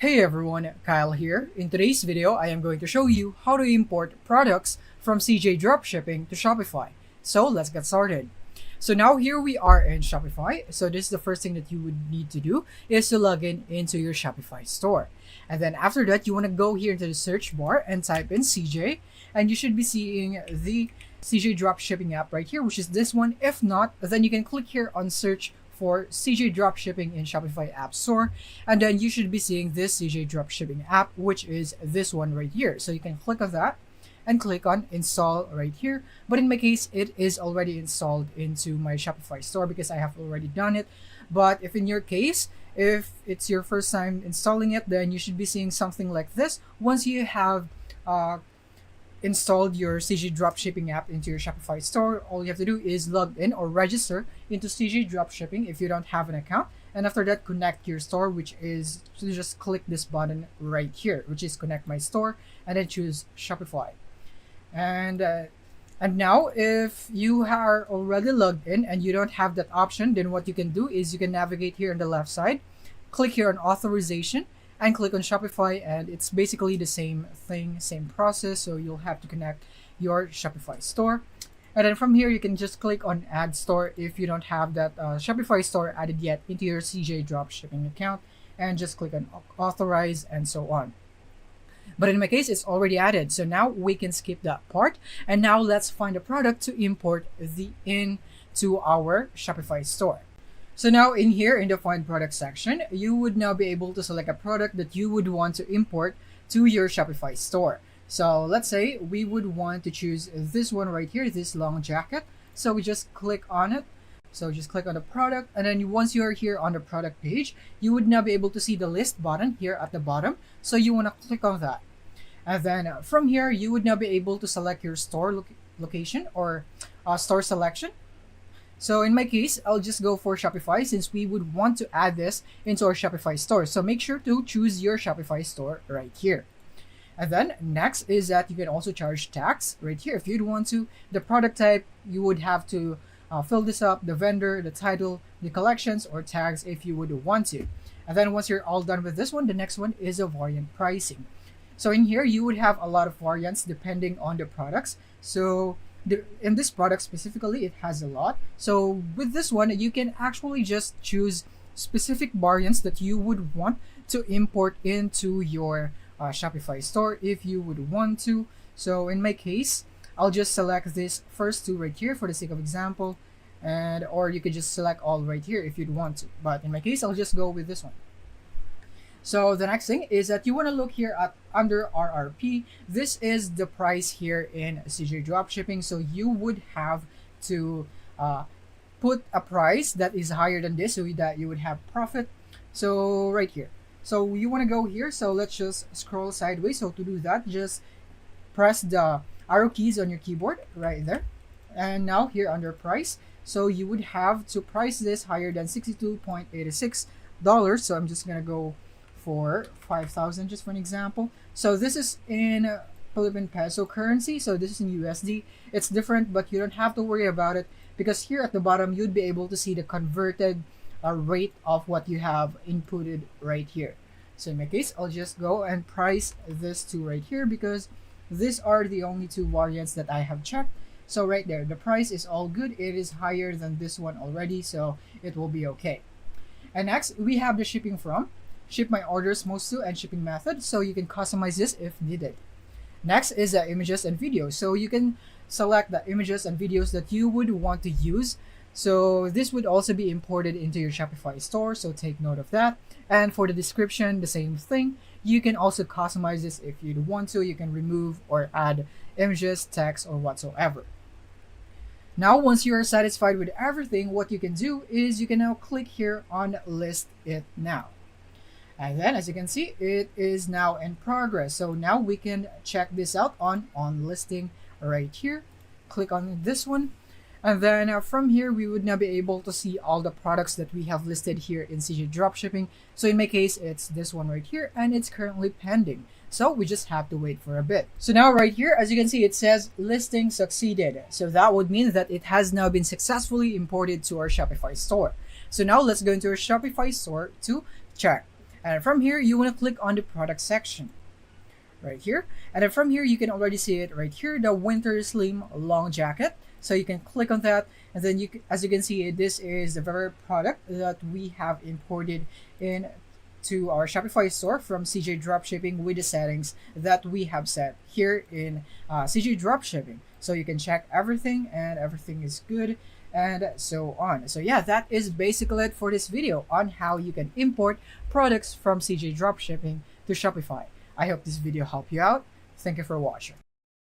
Hey everyone, Kyle here. In today's video, I am going to show you how to import products from CJ Dropshipping to Shopify. So let's get started. So now here we are in Shopify. So this is the first thing that you would need to do is to log in into your Shopify store. And then after that, you want to go here into the search bar and type in CJ, and you should be seeing the CJ Dropshipping app right here, which is this one. If not, then you can click here on search for CJ Dropshipping in Shopify App Store, and then you should be seeing this CJ Dropshipping app, which is this one right here. So you can click on that and click on install right here. But in my case, it is already installed into my Shopify store because I have already done it. But if in your case, if it's your first time installing it, then you should be seeing something like this. Once you have installed your CJ Dropshipping app into your Shopify store, all you have to do is log in or register into CJ Dropshipping if you don't have an account. And after that, connect your store, which is to just click this button right here, which is connect my store, and then choose Shopify. And now, if you are already logged in and you don't have that option, then what you can do is you can navigate here on the left side, click here on authorization, and click on Shopify, and it's basically the same thing, same process. So you'll have to connect your Shopify store, and then from here you can just click on add store if you don't have that Shopify store added yet into your CJ Dropshipping account, and just click on authorize and so on. But in my case, it's already added, so now we can skip that part. And now let's find a product to import into our Shopify store. So now in here in the find product section, you would now be able to select a product that you would want to import to your Shopify store. So let's say we would want to choose this one right here, this long jacket. So we just click on it. So just click on the product, and then once you're here on the product page, you would now be able to see the list button here at the bottom. So you want to click on that. And then from here, you would now be able to select your store location or store selection. So in my case, I'll just go for Shopify since we would want to add this into our Shopify store. So make sure to choose your Shopify store right here. And then next is that you can also charge tax right here. If you'd want to, the product type, you would have to fill this up, the vendor, the title, the collections, or tags if you would want to. And then once you're all done with this one, the next one is a variant pricing. So in here, you would have a lot of variants depending on the products. So in this product specifically, it has a lot. So with this one, you can actually just choose specific variants that you would want to import into your Shopify store if you would want to. So in my case, I'll just select this first two right here for the sake of example, and or you could just select all right here if you'd want to. But in my case, I'll just go with this one. So the next thing is that you want to look here at under RRP. This is the price here in CJ Dropshipping. So you would have to put a price that is higher than this so that you would have profit. So right here. So you want to go here. So let's just scroll sideways. So to do that, just press the arrow keys on your keyboard right there. And now here under price. So you would have to price this higher than $62.86. So I'm just going to go for 5,000 just for an example. So this is in Philippine peso currency. So this is in USD. It's different, but you don't have to worry about it because here at the bottom, you'd be able to see the converted rate of what you have inputted right here. So in my case, I'll just go and price this two right here because these are the only two variants that I have checked. So right there, the price is all good. It is higher than this one already, so it will be okay. And next, we have the shipping from, ship my orders most to, and shipping method. So you can customize this if needed. Next is the images and videos. So you can select the images and videos that you would want to use. So this would also be imported into your Shopify store. So take note of that. And for the description, the same thing. You can also customize this if you want to. You can remove or add images, text, or whatsoever. Now, once you are satisfied with everything, what you can do is you can now click here on list it now. And then as you can see, it is now in progress. So now we can check this out on listing right here. Click on this one. And then from here, we would now be able to see all the products that we have listed here in CJ Dropshipping. So in my case, it's this one right here, and it's currently pending. So we just have to wait for a bit. So now right here, as you can see, it says listing succeeded. So that would mean that it has now been successfully imported to our Shopify store. So now let's go into our Shopify store to check. And from here, you want to click on the product section right here. And then from here, you can already see it right here, the winter slim long jacket. So you can click on that, and then as you can see, this is the very product that we have imported in to our Shopify store from CJ Dropshipping with the settings that we have set here in CJ Dropshipping. So you can check everything and everything is good and so on. So yeah, that is basically it for this video on how you can import products from CJ Dropshipping to Shopify. I hope this video helped you out. Thank you for watching.